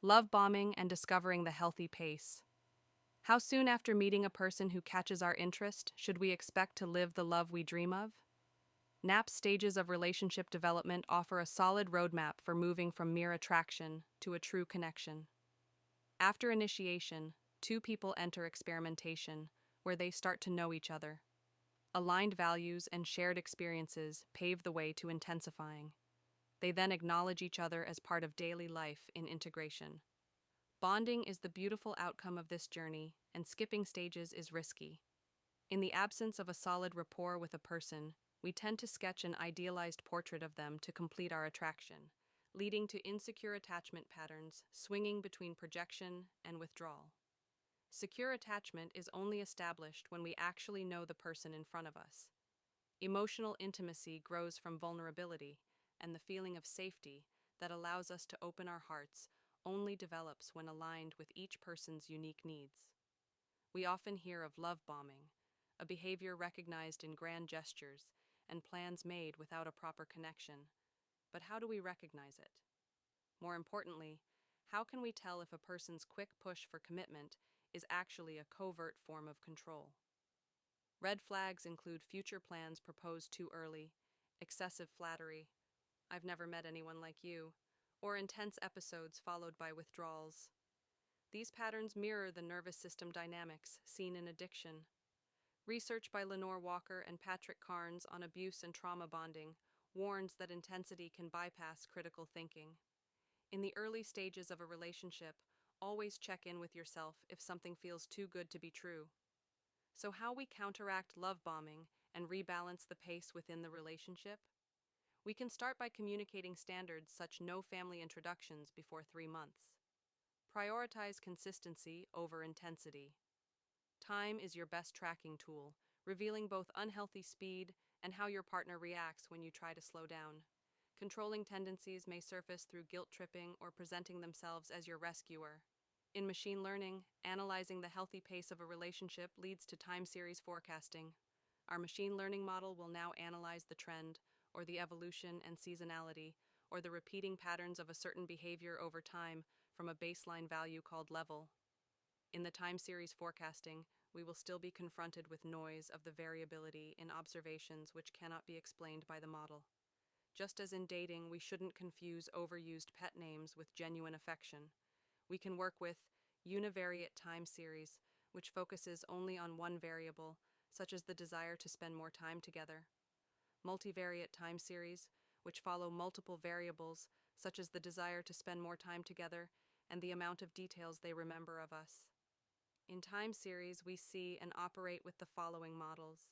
Love bombing and discovering the healthy pace. How soon after meeting a person who catches our interest should we expect to live the love we dream of? KNAP's stages of relationship development offer a solid roadmap for moving from mere attraction to a true connection. After initiation, two people enter experimentation, where they start to know each other. Aligned values and shared experiences pave the way to intensifying. They then acknowledge each other as part of daily life in integration. Bonding is the beautiful outcome of this journey, and skipping stages is risky. In the absence of a solid rapport with a person, we tend to sketch an idealized portrait of them to complete our attraction, leading to insecure attachment patterns swinging between projection and withdrawal. Secure attachment is only established when we actually know the person in front of us. Emotional intimacy grows from vulnerability, and the feeling of safety that allows us to open our hearts only develops when aligned with each person's unique needs. We often hear of love bombing, a behavior recognized in grand gestures and plans made without a proper connection. But how do we recognize it? More importantly, how can we tell if a person's quick push for commitment is actually a covert form of control? Red flags include future plans proposed too early, excessive flattery, "I've never met anyone like you," or intense episodes followed by withdrawals. These patterns mirror the nervous system dynamics seen in addiction. Research by Lenore Walker and Patrick Carnes on abuse and trauma bonding warns that intensity can bypass critical thinking. In the early stages of a relationship, always check in with yourself if something feels too good to be true. So, how we counteract love bombing and rebalance the pace within the relationship? We can start by communicating standards such no family introductions before 3 months. Prioritize consistency over intensity. Time is your best tracking tool, revealing both unhealthy speed and how your partner reacts when you try to slow down. Controlling tendencies may surface through guilt tripping or presenting themselves as your rescuer. In machine learning, analyzing the healthy pace of a relationship leads to time series forecasting. Our machine learning model will now analyze the trend, or the evolution and seasonality, or the repeating patterns of a certain behavior over time from a baseline value called level. In the time series forecasting, we will still be confronted with noise of the variability in observations which cannot be explained by the model. Just as in dating, we shouldn't confuse overused pet names with genuine affection. We can work with univariate time series, which focuses only on one variable, such as the desire to spend more time together. Multivariate time series, which follow multiple variables, such as the desire to spend more time together and the amount of details they remember of us. In time series, we see and operate with the following models.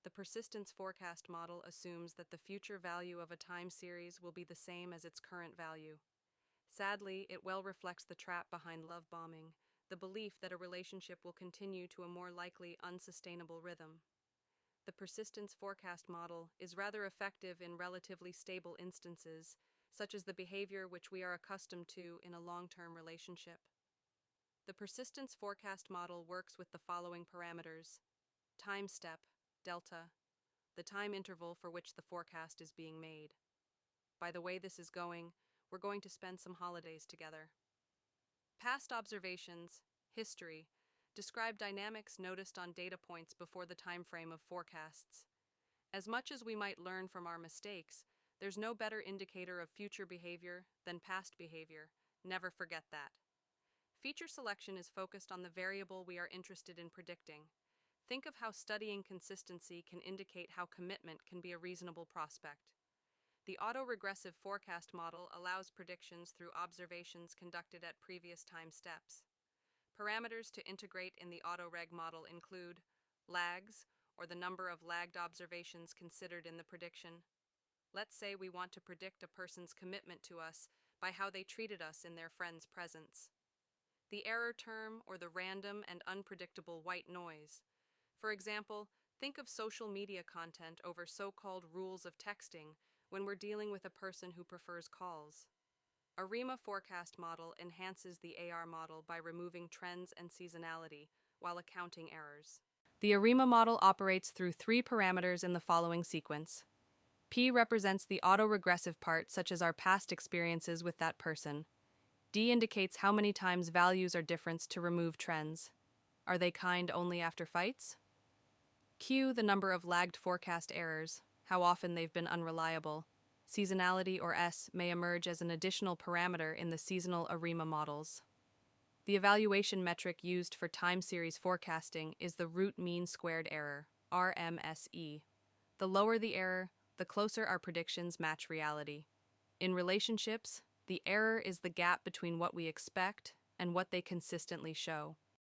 The persistence forecast model assumes that the future value of a time series will be the same as its current value. Sadly, it well reflects the trap behind love bombing, the belief that a relationship will continue to a more likely unsustainable rhythm. The persistence forecast model is rather effective in relatively stable instances, such as the behavior which we are accustomed to in a long-term relationship. The persistence forecast model works with the following parameters: time step, delta, the time interval for which the forecast is being made. By the way this is going, we're going to spend some holidays together. Past observations, history, describe dynamics noticed on data points before the time frame of forecasts. As much as we might learn from our mistakes, there's no better indicator of future behavior than past behavior. Never forget that. Feature selection is focused on the variable we are interested in predicting. Think of how studying consistency can indicate how commitment can be a reasonable prospect. The autoregressive forecast model allows predictions through observations conducted at previous time steps. Parameters to integrate in the autoreg model include lags, or the number of lagged observations considered in the prediction. Let's say we want to predict a person's commitment to us by how they treated us in their friend's presence. The error term, or the random and unpredictable white noise. For example, think of social media content over so-called rules of texting when we're dealing with a person who prefers calls. A REMA forecast model enhances the AR model by removing trends and seasonality while accounting errors. The ARIMA model operates through three parameters in the following sequence. P represents the autoregressive part, such as our past experiences with that person. D indicates how many times values are different to remove trends. Are they kind only after fights? Q, the number of lagged forecast errors, how often they've been unreliable. Seasonality, or S, may emerge as an additional parameter in the seasonal ARIMA models. The evaluation metric used for time series forecasting is the root mean squared error, RMSE. The lower the error, the closer our predictions match reality. In relationships, the error is the gap between what we expect and what they consistently show.